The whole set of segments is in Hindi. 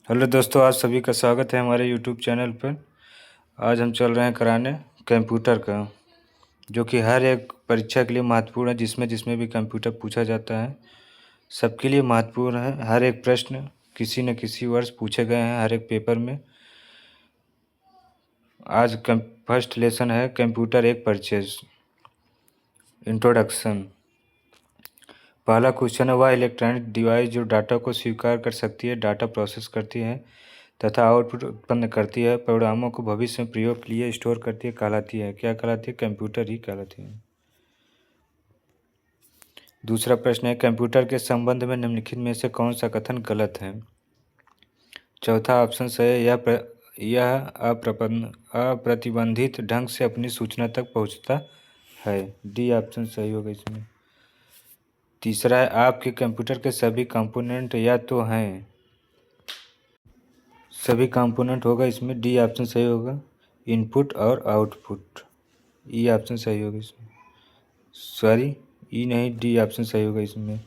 हेलो दोस्तों, आज सभी का स्वागत है हमारे यूट्यूब चैनल पर। आज हम चल रहे हैं कराने कंप्यूटर का, जो कि हर एक परीक्षा के लिए महत्वपूर्ण है। जिसमें जिसमें भी कंप्यूटर पूछा जाता है सबके लिए महत्वपूर्ण है। हर एक प्रश्न किसी न किसी वर्ष पूछे गए हैं हर एक पेपर में। आज फर्स्ट लेसन है कंप्यूटर एक परचेज इंट्रोडक्शन। पहला क्वेश्चन है, वह इलेक्ट्रॉनिक डिवाइस जो डाटा को स्वीकार कर सकती है, डाटा प्रोसेस करती है तथा आउटपुट उत्पन्न करती है, परिणामों को भविष्य में प्रयोग के लिए स्टोर करती है, कहलाती है। क्या कहलाती है? कंप्यूटर ही कहलाती है। दूसरा प्रश्न है, कंप्यूटर के संबंध में निम्नलिखित में से कौन सा कथन गलत है? चौथा ऑप्शन सही है, यह अप्रतिबंधित ढंग से अपनी सूचना तक पहुंचता है। डी ऑप्शन सही होगा इसमें। तीसरा है, आपके कंप्यूटर के सभी कंपोनेंट या तो हैं, सभी कंपोनेंट होगा इसमें। डी ऑप्शन सही होगा, इनपुट और आउटपुट। ई ऑप्शन सही होगा इसमें, सॉरी ई नहीं, डी ऑप्शन सही होगा इसमें,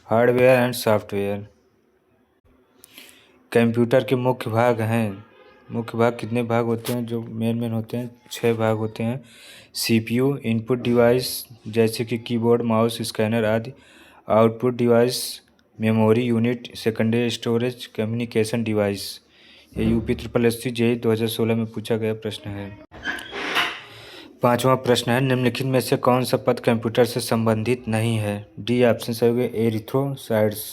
हार्डवेयर एंड सॉफ्टवेयर। कंप्यूटर के मुख्य भाग हैं, मुख्य भाग कितने भाग होते हैं? जो मेन होते हैं 6 भाग होते हैं। सीपीयू इनपुट डिवाइस जैसे कि कीबोर्ड, माउस, स्कैनर आदि। Output device memory unit, secondary storage, communication device. ये यूपी SSC JEE 2016 में पूछा गया प्रश्न है। पांचवा प्रश्न है, निम्नलिखित में से कौन सा पद कंप्यूटर से संबंधित नहीं है? डी ऑप्शन सही होगा, एरिथ्रोसाइड्स।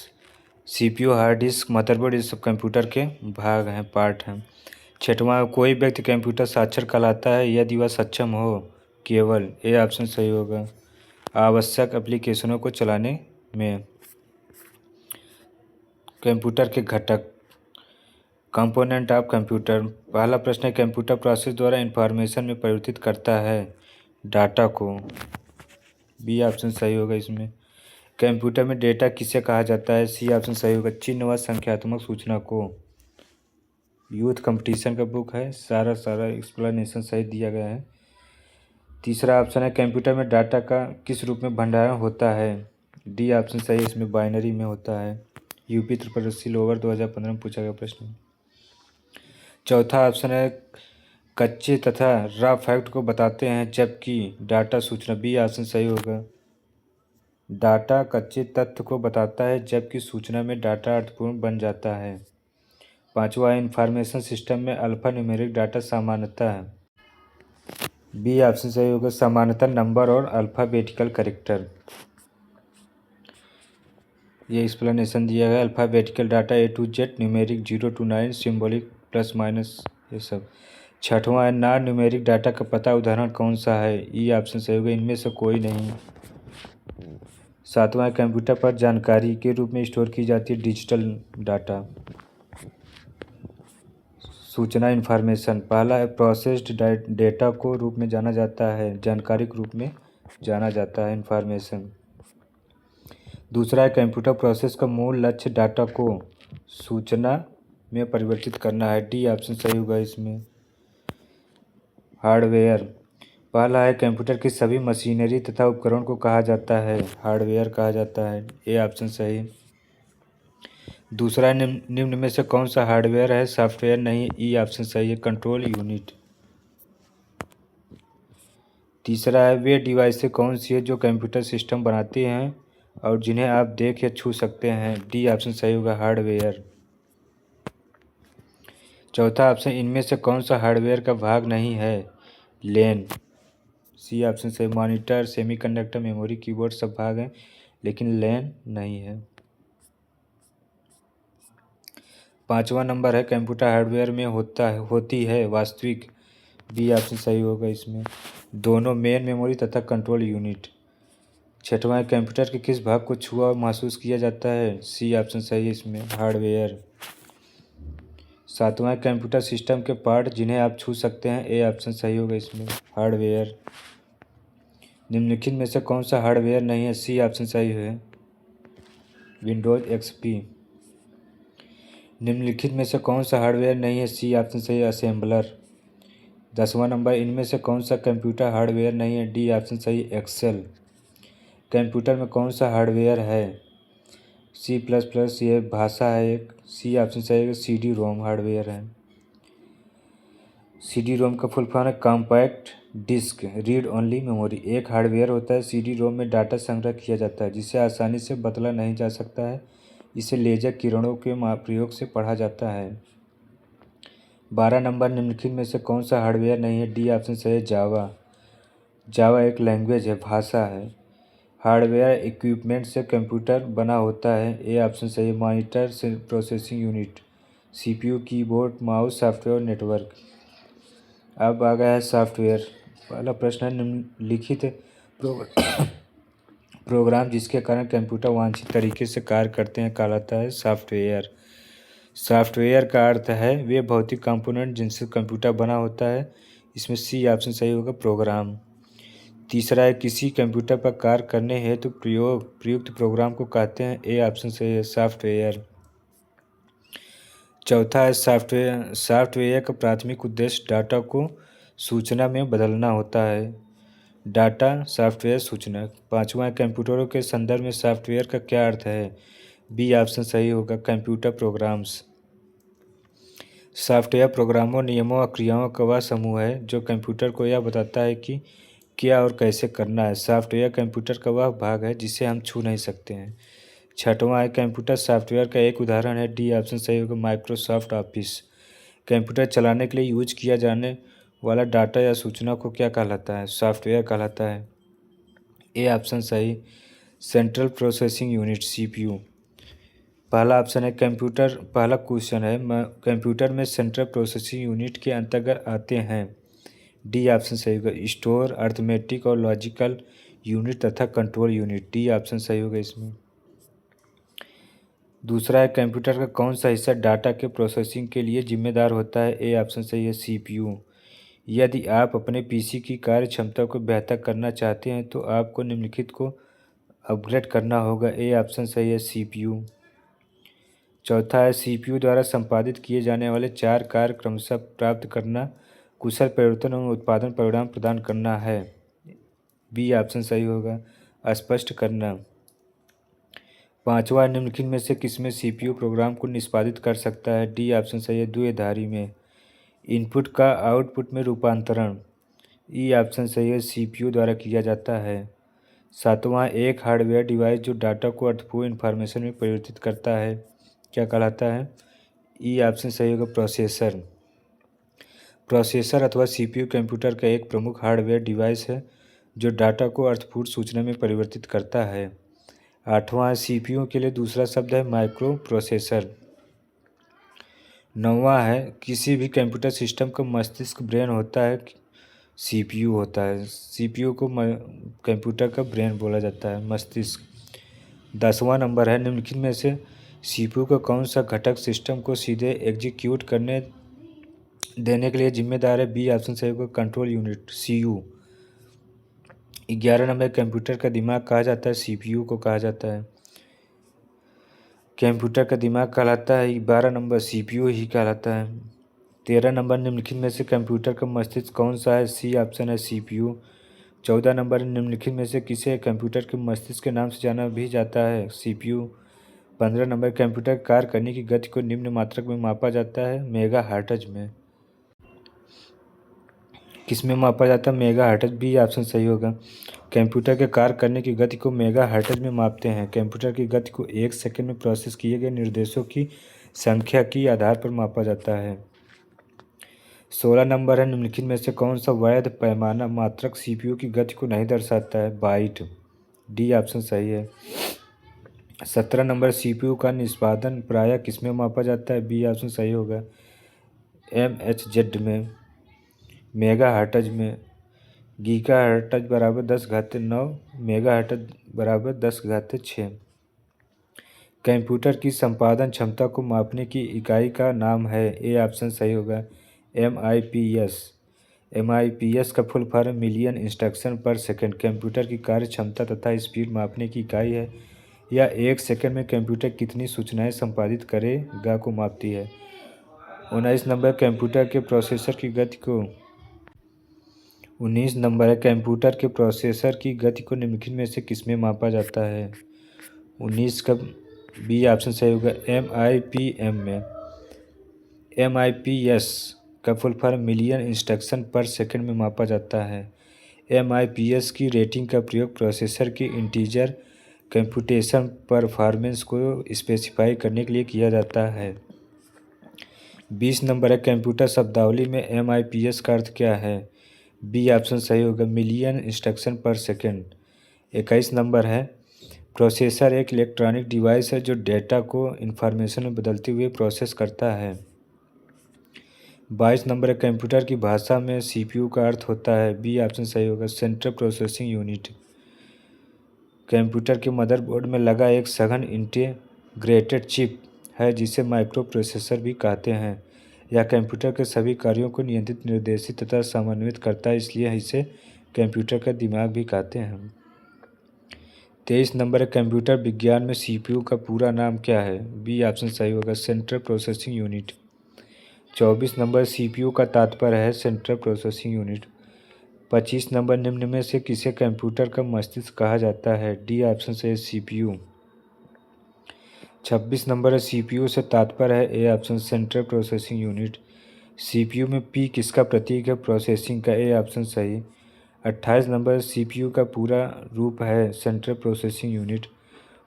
सीपीयू, हार्ड डिस्क, मदरबोर्ड, ये सब कंप्यूटर के भाग हैं, पार्ट हैं। छठवां, कोई व्यक्ति कंप्यूटर साक्षर कहलाता है यदि वह सक्षम हो केवल। ए ऑप्शन सही होगा, आवश्यक एप्लीकेशनों को चलाने में। कंप्यूटर के घटक, कंपोनेंट ऑफ कंप्यूटर। पहला प्रश्न है, कंप्यूटर प्रोसेस द्वारा इंफॉर्मेशन में परिवर्तित करता है डाटा को। बी ऑप्शन सही होगा इसमें। कंप्यूटर में डेटा किसे कहा जाता है? सी ऑप्शन सही होगा, चिन्ह व संख्यात्मक सूचना को। यूथ कंपटीशन का बुक है, सारा एक्सप्लेनेशन सही दिया गया है। तीसरा ऑप्शन है, कंप्यूटर में डाटा का किस रूप में भंडारण होता है? डी ऑप्शन सही है इसमें, बाइनरी में होता है। यूपी SSC लोअर 2015 में पूछा गया प्रश्न। चौथा ऑप्शन है, कच्चे तथा रॉ फैक्ट को बताते हैं जबकि डाटा सूचना। बी ऑप्शन सही होगा, डाटा कच्चे तथ्य को बताता है जबकि सूचना में डाटा अर्थपूर्ण बन जाता है। पांचवा, इंफॉर्मेशन सिस्टम में अल्फा न्यूमेरिक डाटा सामान्यतः है। बी ऑप्शन सही होगा, सामान्यतः नंबर और अल्फ़ाबेटिकल कैरेक्टर। ये एक्सप्लेनेशन दिया गया, alphabetical data A to Z, numeric 0 to 9, symbolic plus minus, ये सब। छठवां है, नॉन न्यूमेरिक डाटा का पता उदाहरण कौन सा है? ई ऑप्शन सही होगा, इनमें से कोई नहीं। सातवां, कंप्यूटर पर जानकारी के रूप में स्टोर की जाती है डिजिटल डाटा, सूचना, इन्फॉर्मेशन। पहला है, प्रोसेस्ड डेटा को रूप में जाना जाता है, जानकारी के रूप में जाना जाता है, इन्फॉर्मेशन। दूसरा है, कंप्यूटर प्रोसेस का मूल लक्ष्य डाटा को सूचना में परिवर्तित करना है। डी ऑप्शन सही होगा इसमें, हार्डवेयर। पहला है, कंप्यूटर की सभी मशीनरी तथा उपकरण को कहा जाता है, हार्डवेयर कहा जाता है। ए ऑप्शन सही। दूसरा, निम्न में से कौन सा हार्डवेयर है, सॉफ्टवेयर नहीं? ई ऑप्शन सही है, कंट्रोल यूनिट। तीसरा है, वे डिवाइसें कौन सी है जो कंप्यूटर सिस्टम बनाती हैं और जिन्हें आप देख या छू सकते हैं? डी ऑप्शन सही होगा, हार्डवेयर। चौथा ऑप्शन, इनमें से कौन सा हार्डवेयर का भाग नहीं है? लैन। सी ऑप्शन सही, मॉनिटर, सेमीकंडक्टर, मेमोरी, कीबोर्ड सब भाग हैं लेकिन लैन नहीं है। पाँचवा नंबर है, कंप्यूटर हार्डवेयर में होती है वास्तविक। बी ऑप्शन सही होगा इसमें, दोनों मेन मेमोरी तथा कंट्रोल यूनिट। छठवां, कंप्यूटर के किस भाग को छुआ और महसूस किया जाता है? सी ऑप्शन सही है इसमें, हार्डवेयर। सातवां, कंप्यूटर सिस्टम के पार्ट जिन्हें आप छू सकते हैं। ए ऑप्शन सही होगा इसमें, हार्डवेयर। निम्नलिखित में से कौन सा हार्डवेयर नहीं है? सी ऑप्शन सही है, विंडोज XP। निम्नलिखित में से कौन सा हार्डवेयर नहीं है? सी ऑप्शन सही है, असेंबलर। 10वां नंबर, इनमें से कौन सा कंप्यूटर हार्डवेयर नहीं है? डी ऑप्शन सही, एक्सेल। कंप्यूटर में कौन सा हार्डवेयर है? C++ ये भाषा है एक। सी ऑप्शन सही है, CD रोम हार्डवेयर है। CD रोम का फुल फॉर्म है compact disc read only memory. एक हार्डवेयर होता है CD रोम में डाटा संग्रह किया जाता है जिसे आसानी से बदला नहीं जा सकता है। इसे लेजर किरणों के प्रयोग से पढ़ा जाता है। 12 नंबर निम्नलिखित में से कौन सा हार्डवेयर नहीं है? डी ऑप्शन सही है, जावा। जावा एक लैंग्वेज है, भाषा है। हार्डवेयर इक्विपमेंट से कंप्यूटर बना होता है। ए ऑप्शन सही है, मॉनिटर से processing unit, CPU, keyboard, mouse, software और नेटवर्क। अब आ गया है सॉफ्टवेयर। पहला प्रश्न है, निम्नलिखित प्रोग्राम जिसके कारण कंप्यूटर वांछित तरीके से कार्य करते हैं कहलाता है सॉफ्टवेयर। सॉफ्टवेयर का अर्थ है वे भौतिक कंपोनेंट जिनसे कंप्यूटर बना होता है। इसमें सी ऑप्शन सही होगा, प्रोग्राम। तीसरा है, किसी कंप्यूटर पर कार्य करने हेतु प्रयुक्त प्रोग्राम को कहते हैं। ए ऑप्शन सही है, सॉफ्टवेयर। चौथा है, सॉफ्टवेयर का प्राथमिक उद्देश्य डाटा को सूचना में बदलना होता है। डाटा, सॉफ्टवेयर, सूचना। पांचवा है, कंप्यूटरों के संदर्भ में सॉफ्टवेयर का क्या अर्थ है? बी ऑप्शन सही होगा, कंप्यूटर प्रोग्राम्स। सॉफ्टवेयर प्रोग्रामों, नियमों और क्रियाओं का वह समूह है जो कंप्यूटर को यह बताता है कि क्या और कैसे करना है। सॉफ्टवेयर कंप्यूटर का वह भाग है जिसे हम छू नहीं सकते हैं। छठवां है, कंप्यूटर सॉफ्टवेयर का एक उदाहरण है। डी ऑप्शन सही होगा, माइक्रोसॉफ्ट ऑफिस। कंप्यूटर चलाने के लिए यूज किया जाने वाला डाटा या सूचना को क्या कहलाता है? सॉफ्टवेयर कहलाता है। ए ऑप्शन सही, सेंट्रल प्रोसेसिंग यूनिट, CPU। पहला ऑप्शन है कंप्यूटर, पहला क्वेश्चन है कंप्यूटर में सेंट्रल प्रोसेसिंग यूनिट के अंतर्गत आते हैं। डी ऑप्शन सही होगा, स्टोर, अर्थमेटिक और लॉजिकल यूनिट तथा कंट्रोल यूनिट। डी ऑप्शन सही होगा इसमें। दूसरा है, कंप्यूटर का कौन सा हिस्सा डाटा के प्रोसेसिंग के लिए जिम्मेदार होता है? ए ऑप्शन सही है, CPU। यदि आप अपने PC की कार्य क्षमता को बेहतर करना चाहते हैं तो आपको निम्नलिखित को अपग्रेड करना होगा। ए ऑप्शन सही है, CPU। चौथा है, CPU द्वारा संपादित किए जाने वाले 4 कार्य क्रमशः प्राप्त करना, कुशल परिवर्तन एवं उत्पादन परिणाम प्रदान करना है। बी ऑप्शन सही होगा, स्पष्ट करना। पांचवा, निम्नलिखित में से किसमें CPU प्रोग्राम को निष्पादित कर सकता है? डी ऑप्शन सही है, द्विआधारी में। इनपुट का आउटपुट में रूपांतरण। ई ऑप्शन सही है, CPU द्वारा किया जाता है। सातवां, एक हार्डवेयर डिवाइस जो डाटा को अर्थपूर्ण इन्फॉर्मेशन में परिवर्तित करता है क्या कहलाता है? ई ऑप्शन सही होगा, प्रोसेसर। प्रोसेसर अथवा CPU कंप्यूटर का एक प्रमुख हार्डवेयर डिवाइस है जो डाटा को अर्थपूर्ण सूचना में परिवर्तित करता है। आठवां, CPU के लिए दूसरा शब्द है माइक्रो प्रोसेसर। नौवां है, किसी भी कंप्यूटर सिस्टम का मस्तिष्क ब्रेन होता है, CPU होता है। CPU को कंप्यूटर का ब्रेन बोला जाता है, मस्तिष्क। 10वां नंबर है, निम्नलिखित में से CPU का कौन सा घटक सिस्टम को सीधे एग्जीक्यूट करने देने के लिए जिम्मेदार है? बी ऑप्शन सही होगा, control unit, CU। 11 number, computer का दिमाग कहा जाता है, CPU को कहा जाता है। कंप्यूटर का दिमाग कहलाता है 12 नंबर, CPU ही कहलाता है। 13 नंबर, निम्नलिखित में से कंप्यूटर का मस्तिष्क कौन सा है? सी ऑप्शन है, CPU। 14 नंबर, निम्नलिखित में से किसे कंप्यूटर के मस्तिष्क के नाम से जाना भी जाता है? CPU। 15 नंबर, कंप्यूटर कार्य करने की गति को निम्न मात्रक में मापा जाता है, मेगाहर्ट्ज में। किसमें मापा जाता है? मेगाहर्ट्ज। बी ऑप्शन सही होगा, कंप्यूटर के कार्य करने की गति को मेगाहर्ट्ज में मापते हैं। कंप्यूटर की गति को 1 सेकंड में प्रोसेस किए गए निर्देशों की संख्या के आधार पर मापा जाता है। 16 नंबर है, निम्नलिखित में से कौन सा वैध पैमाना मात्रक CPU की गति को नहीं दर्शाता है? बाइट। डी ऑप्शन सही है। 17 नंबर, CPU का निष्पादन प्रायः किसमें मापा जाता है? बी ऑप्शन सही होगा, MHz में, मेगाहर्ट्ज में। गीगाहर्ट्ज बराबर 10⁻⁹, मेगाहर्ट्ज बराबर 10⁻⁶। कंप्यूटर की संपादन क्षमता को मापने की इकाई का नाम है? ए ऑप्शन सही होगा, MIPS। MIPS का फुल फॉर्म मिलियन इंस्ट्रक्शन पर सेकंड। कंप्यूटर की कार्य क्षमता तथा स्पीड मापने की इकाई है। यह 1 सेकंड में कंप्यूटर कितनी सूचनाएं संपादित करेगा को मापती है। 19 नंबर, कंप्यूटर के प्रोसेसर की गति को 19 नंबर है, कंप्यूटर के प्रोसेसर की गति को निम्नलिखित में से किसमें मापा जाता है? 19 का बी ऑप्शन सही होगा MIPM में। MIPS का फुल फॉर्म मिलियन इंस्ट्रक्शन पर सेकंड में मापा जाता है। MIPS की रेटिंग का प्रयोग प्रोसेसर की इंटीजर कंप्यूटेशन परफॉर्मेंस को स्पेसिफाई करने के लिए किया जाता है। 20 नंबर है, कंप्यूटर शब्दावली में MIPS का अर्थ क्या है? बी ऑप्शन सही होगा मिलियन इंस्ट्रक्शन पर सेकंड। 21 नंबर है, प्रोसेसर एक इलेक्ट्रॉनिक डिवाइस है जो डेटा को इंफॉर्मेशन में बदलते हुए प्रोसेस करता है। 22 नंबर है, कंप्यूटर की भाषा में CPU का अर्थ होता है। बी ऑप्शन सही होगा सेंट्रल प्रोसेसिंग यूनिट। कंप्यूटर के मदरबोर्ड में लगा एक सघन इंटीग्रेटेड चिप है जिसे माइक्रो प्रोसेसर भी कहते हैं। यह कंप्यूटर के सभी कार्यों को नियंत्रित, निर्देशित तथा समन्वित करता है, इसलिए इसे कंप्यूटर का दिमाग भी कहते हैं। 23 नंबर है, कंप्यूटर विज्ञान में CPU का पूरा नाम क्या है? बी ऑप्शन सही होगा central processing unit. 24 number, CPU का तात्पर्य है सेंट्रल प्रोसेसिंग यूनिट। 25 नंबर, निम्न में से किसे कंप्यूटर का मस्तिष्क कहा जाता है? डी ऑप्शन से CPU। 26 नंबर है, CPU से तात्पर्य है A option central processing unit. CPU में P किसका प्रतीक है? प्रोसेसिंग का, ए ऑप्शन सही। 28 नंबर, CPU का पूरा रूप है सेंट्रल प्रोसेसिंग यूनिट।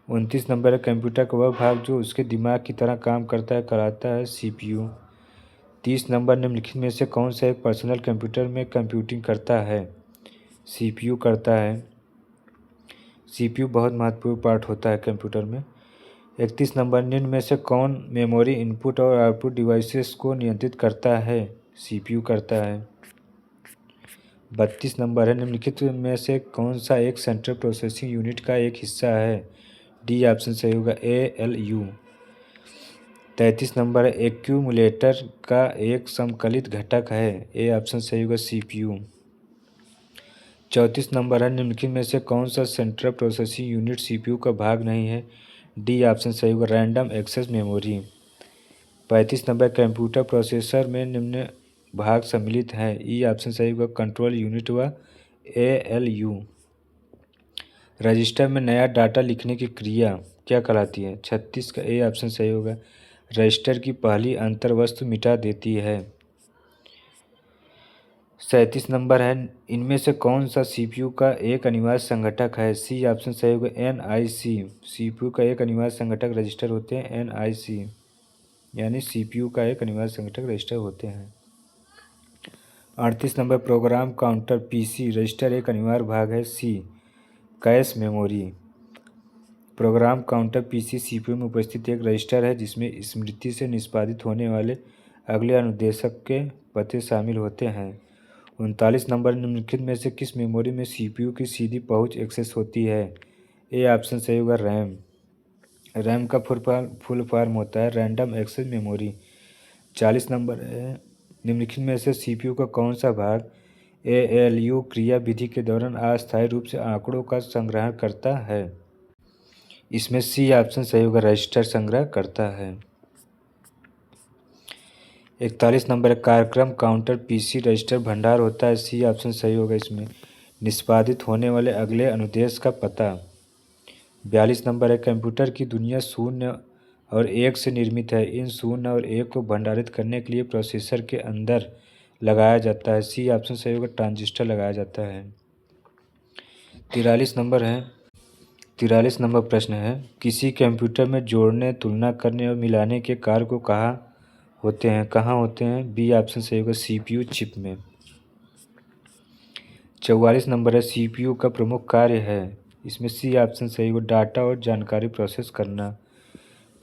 29 नंबर है, कंप्यूटर का वह भाग जो उसके दिमाग की तरह काम करता है कहलाता है CPU। 30 नंबर, निम्नलिखित में से कौन सा एक पर्सनल कंप्यूटर में कंप्यूटिंग करता है? CPU करता है। CPU बहुत महत्वपूर्ण पार्ट होता है कंप्यूटर में। 31 नंबर, निम्न में से कौन मेमोरी इनपुट और आउटपुट डिवाइसेस को नियंत्रित करता है? CPU करता है। 32 नंबर है, निम्नलिखित में से कौन सा एक सेंट्रल प्रोसेसिंग यूनिट का एक हिस्सा है? डी ऑप्शन सही होगा ALU। 33 नंबर है, एक्यूमुलेटर का एक समकलित घटक है। ए ऑप्शन सही होगा CPU। 34 नंबर है, निम्नलिखित में से कौन सा सेंट्रल प्रोसेसिंग यूनिट CPU का भाग नहीं है? डी ऑप्शन सही होगा रैंडम एक्सेस मेमोरी। 35 नंबर, कंप्यूटर प्रोसेसर में निम्न भाग सम्मिलित हैं। ई ऑप्शन सही होगा कंट्रोल यूनिट व ALU। रजिस्टर में नया डाटा लिखने की क्रिया क्या कहलाती है? 36 का ए ऑप्शन सही होगा रजिस्टर की पहली अंतर्वस्तु मिटा देती है। 37 नंबर है, इनमें से कौन सा CPU का एक अनिवार्य संगठक है? सी ऑप्शन सही होगा NIC। CPU का एक अनिवार्य संगठक रजिस्टर होते हैं NIC, यानी CPU का एक अनिवार्य संगठक रजिस्टर होते हैं। 38 number, program counter PC register एक अनिवार्य भाग है। C cache memory. Program counter PC CPU में उपस्थित एक रजिस्टर है जिसमें स्मृति से निष्पादित होने वाले अगले अनुदेशक के पते शामिल होते हैं। 39 नंबर, निम्नलिखित में से किस मेमोरी में CPU की सीधी पहुंच एक्सेस होती है? ए ऑप्शन सही होगा रैम। रैम का फुल फॉर्म होता है रैंडम एक्सेस मेमोरी। 40 नंबर है, निम्नलिखित में से CPU का कौन सा भाग ALU क्रिया विधि के दौरान अस्थायी रूप से आंकड़ों का संग्रहण करता है? इसमें सी ऑप्शन सही होगा रजिस्टर संग्रह करता है। 41 नंबर, कार्यक्रम काउंटर PC रजिस्टर भंडार होता है। सी ऑप्शन सही होगा इसमें निष्पादित होने वाले अगले अनुदेश का पता। 42 नंबर है, कंप्यूटर की दुनिया शून्य और एक से निर्मित है। इन शून्य और एक को भंडारित करने के लिए प्रोसेसर के अंदर लगाया जाता है। सी ऑप्शन सही होगा ट्रांजिस्टर लगाया जाता है। 43 नंबर है, 43 नंबर प्रश्न है, किसी कंप्यूटर में जोड़ने, तुलना करने और मिलाने के कार्य को कहाँ होते हैं? बी ऑप्शन सही होगा CPU चिप में। 44 नंबर है, CPU का प्रमुख कार्य है। इसमें सी ऑप्शन सही होगा डाटा और जानकारी प्रोसेस करना।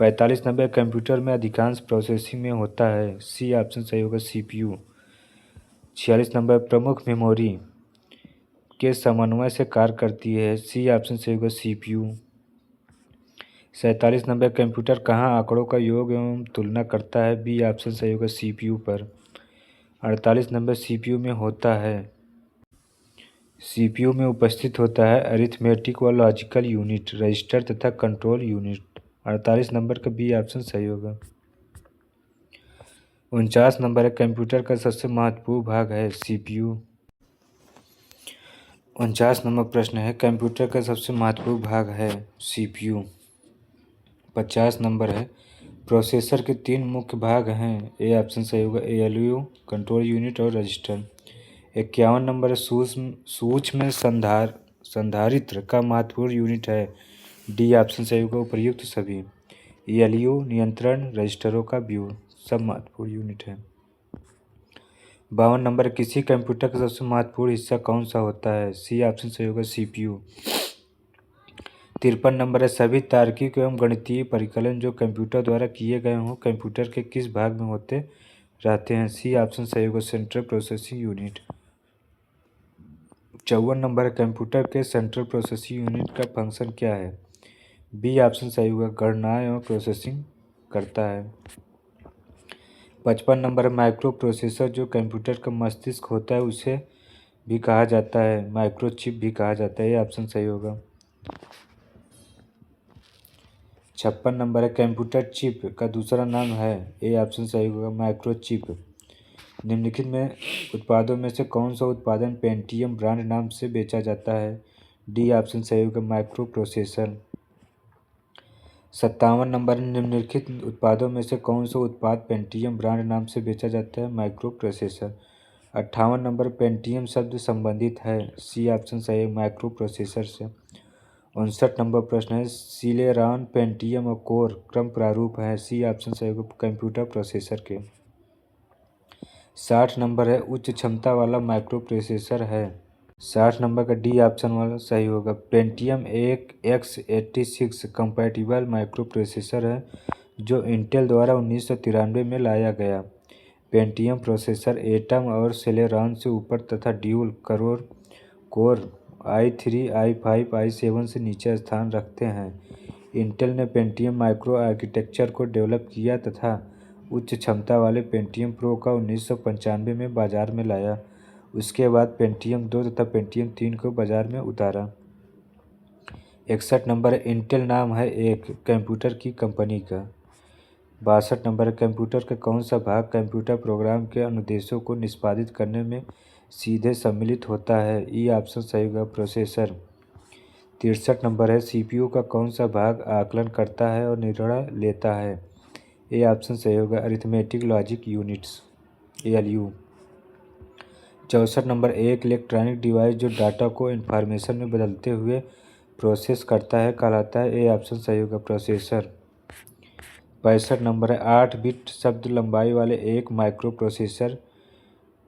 45 नंबर, कंप्यूटर में अधिकांश प्रोसेसिंग में होता है। सी ऑप्शन सही होगा CPU। 46 नंबर, प्रमुख मेमोरी के समन्वय से कार्य करती है। सी ऑप्शन सही होगा CPU। 47 नंबर, कंप्यूटर कहाँ आंकड़ों का योग एवं तुलना करता है? बी ऑप्शन सही होगा CPU पर। 48 नंबर, CPU में होता है, CPU में उपस्थित होता है अरिथमेटिक व लॉजिकल यूनिट, रजिस्टर तथा कंट्रोल यूनिट। 48 नंबर का बी ऑप्शन सही होगा। 49 नंबर है, कंप्यूटर का सबसे महत्वपूर्ण भाग है CPU। 49 नंबर प्रश्न है, कंप्यूटर का सबसे महत्वपूर्ण भाग है CPU। 50 नंबर है प्रोसेसर के 3 मुख्य भाग हैं। ए ऑप्शन सही होगा ALU, कंट्रोल यूनिट और रजिस्टर। 51 नंबर है सूक्ष्म संधारित्र का महत्वपूर्ण यूनिट है। डी ऑप्शन सही होगा उपर्युक्त सभी। ALU नियंत्रण रजिस्टरों का व्यू सब महत्वपूर्ण यूनिट है। 52 नंबर किसी कंप्यूटर का सबसे महत्वपूर्ण हिस्सा कौन सा होता है? सी ऑप्शन सही होगा CPU। 53 नंबर है सभी तार्किक एवं गणितीय परिकलन जो कंप्यूटर द्वारा किए गए हों कंप्यूटर के किस भाग में होते रहते हैं? सी ऑप्शन सही होगा सेंट्रल प्रोसेसिंग यूनिट। 54 नंबर है कंप्यूटर के सेंट्रल प्रोसेसिंग यूनिट का फंक्शन क्या है? बी ऑप्शन सही होगा गणना एवं प्रोसेसिंग करता है। 55 नंबर है माइक्रो प्रोसेसर जो कंप्यूटर का मस्तिष्क होता है उसे भी कहा जाता है माइक्रोचिप भी कहा जाता है। ये ऑप्शन सही होगा। 56 नंबर है कंप्यूटर चिप का दूसरा नाम है। ए ऑप्शन सही होगा माइक्रोचिप। निम्नलिखित में उत्पादों में से कौन सा उत्पादन पेंटियम ब्रांड नाम से बेचा जाता है? डी ऑप्शन सही होगा माइक्रो प्रोसेसर। 57 नंबर निम्नलिखित उत्पादों में से कौन सा उत्पाद पेंटियम ब्रांड नाम से बेचा जाता है? Micro processor. 58 नंबर पेंटियम शब्द संबंधित है। सी ऑप्शन सही है माइक्रो प्रोसेसर से। 59 नंबर प्रश्न है सिलेरॉन पेंटियम और कोर क्रम प्रारूप है। सी ऑप्शन सही होगा कंप्यूटर प्रोसेसर के। 60 नंबर है उच्च क्षमता वाला माइक्रो प्रोसेसर है। 60 नंबर का डी ऑप्शन वाला सही होगा। पेंटियम एक x86 कंपैटिबल माइक्रो प्रोसेसर है जो इंटेल द्वारा 1993 में लाया गया। पेंटियम प्रोसेसर एटम और सेलेरॉन से ऊपर तथा dual core i3, i5, i7 से नीचे स्थान रखते हैं। इंटेल ने पेंटियम माइक्रो आर्किटेक्चर को डेवलप किया तथा उच्च क्षमता वाले पेंटियम प्रो का 1995 में बाजार में लाया। उसके बाद पेंटियम 2 तथा पेंटियम 3 को बाजार में उतारा। 61 नंबर इंटेल नाम है एक कंप्यूटर की कंपनी का। 62 नंबर कंप्यूटर का कौन सा भाग कंप्यूटर प्रोग्राम के अनुदेशों को निष्पादित करने में सीधे सम्मिलित होता है? ई ऑप्शन सही होगा प्रोसेसर। 63 नंबर है CPU का कौन सा भाग आकलन करता है और निर्णय लेता है? ए ऑप्शन सही होगा arithmetic logic units ALU। 64 number एक इलेक्ट्रॉनिक डिवाइस जो डाटा को इन्फॉर्मेशन में बदलते हुए प्रोसेस करता है कहलाता है। ए ऑप्शन सही होगा प्रोसेसर। 65 नंबर है 8 बिट शब्द लंबाई वाले एक माइक्रो प्रोसेसर।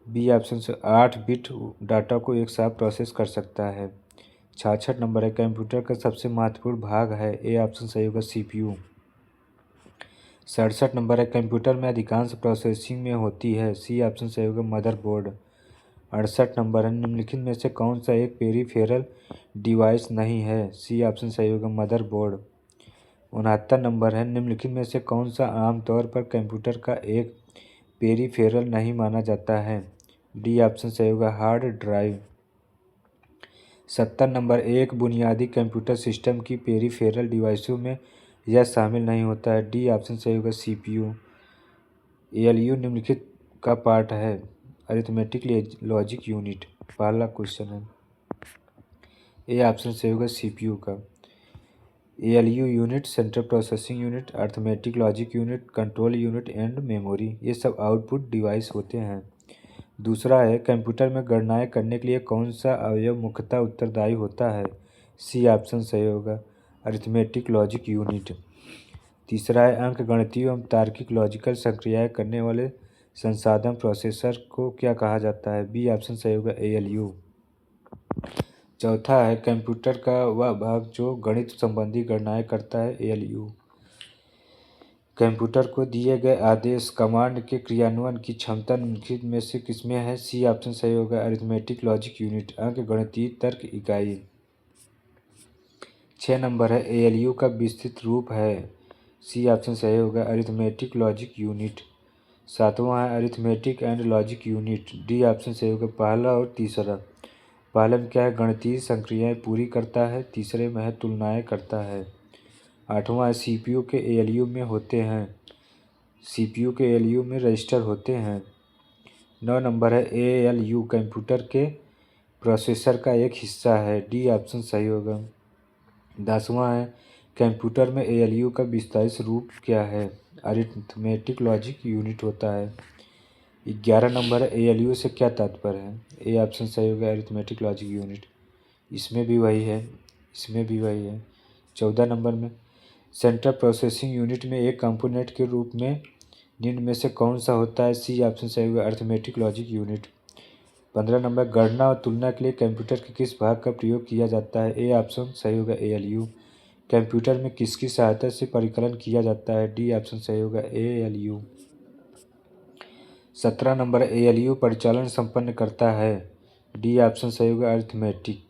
बी ऑप्शन से 8 बिट डाटा को एक साथ प्रोसेस कर सकता है। 66 नंबर है कंप्यूटर का सबसे महत्वपूर्ण भाग है। ए ऑप्शन सही होगा CPU। 67 नंबर है कंप्यूटर में अधिकांश प्रोसेसिंग में होती है। सी ऑप्शन सही होगा मदरबोर्ड। 68 नंबर है निम्नलिखित में से कौन सा एक पेरीफेरल डिवाइस नहीं है? सी ऑप्शन सही होगा मदरबोर्ड। 69 नंबर है निम्नलिखित में से कौन सा आमतौर पर कंप्यूटर का एक पेरीफेरल नहीं माना जाता है? डी ऑप्शन सही होगा हार्ड ड्राइव। 70 नंबर एक बुनियादी कंप्यूटर सिस्टम की पेरीफेरल डिवाइसों में यह शामिल नहीं होता है। डी ऑप्शन सही होगा CPU। ALU निम्नलिखित का पार्ट है अरिथमेटिक लॉजिक यूनिट। पहला क्वेश्चन है ए ऑप्शन सही होगा CPU का। ALU unit central processing unit arithmetic logic unit control unit and memory ये सब आउटपुट डिवाइस होते हैं। दूसरा है कंप्यूटर में गणनाएं करने के लिए कौन सा अवयव मुख्यतः उत्तरदायी होता है? सी ऑप्शन सही होगा अरिथमेटिक लॉजिक यूनिट। तीसरा है अंकगणितीय एवं तार्किक लॉजिकल संक्रियाएं करने वाले संसाधन प्रोसेसर को क्या कहा जाता है? बी ऑप्शन सही होगा ALU। चौथा है कंप्यूटर का वह भाग जो गणित संबंधी गणनाएं करता है। ALU। कंप्यूटर को दिए गए आदेश कमांड के क्रियान्वयन की क्षमता निम्नलिखित में से किसमें है? सी ऑप्शन सही होगा अरिथमेटिक लॉजिक यूनिट अंकगणितीय तर्क इकाई। 6 नंबर है ALU का विस्तृत रूप है। सी ऑप्शन सही होगा अरिथमेटिक लॉजिक यूनिट। 7वां है arithmetic and logic unit. D option सही होगा पहला और तीसरा। पहले में क्या है गणितीय संक्रियाएं पूरी करता है। तीसरे में है तुलनाएं करता है। 8वां है CPU के ALU में होते हैं। CPU के ALU में रजिस्टर होते हैं। 9 नंबर है ALU कंप्यूटर के प्रोसेसर का एक हिस्सा है। डी ऑप्शन सही होगा। 10वां है कंप्यूटर में ALU का विस्तारित रूप क्या है? अरिथमेटिक लॉजिक यूनिट होता है। 11 नंबर है, ALU से क्या तात्पर्य है? ए ऑप्शन सही होगा, अरिथमेटिक लॉजिक यूनिट। इसमें भी वही है, इसमें भी वही है। 14 नंबर में सेंट्रल प्रोसेसिंग यूनिट में एक कंपोनेंट के रूप में निम्न में से कौन सा होता है? सी ऑप्शन सही होगा, अरिथमेटिक लॉजिक यूनिट। 15 नंबर गणना और तुलना के लिए कंप्यूटर के किस भाग का प्रयोग किया जाता है? ए ऑप्शन सही होगा, ALU। कंप्यूटर में किसकी सहायता से परिकलन किया जाता है? डी ऑप्शन सही होगा, ALU। 17 नंबर ALU परिचालन संपन्न करता है? डी ऑप्शन सही होगा, अरिथमेटिक।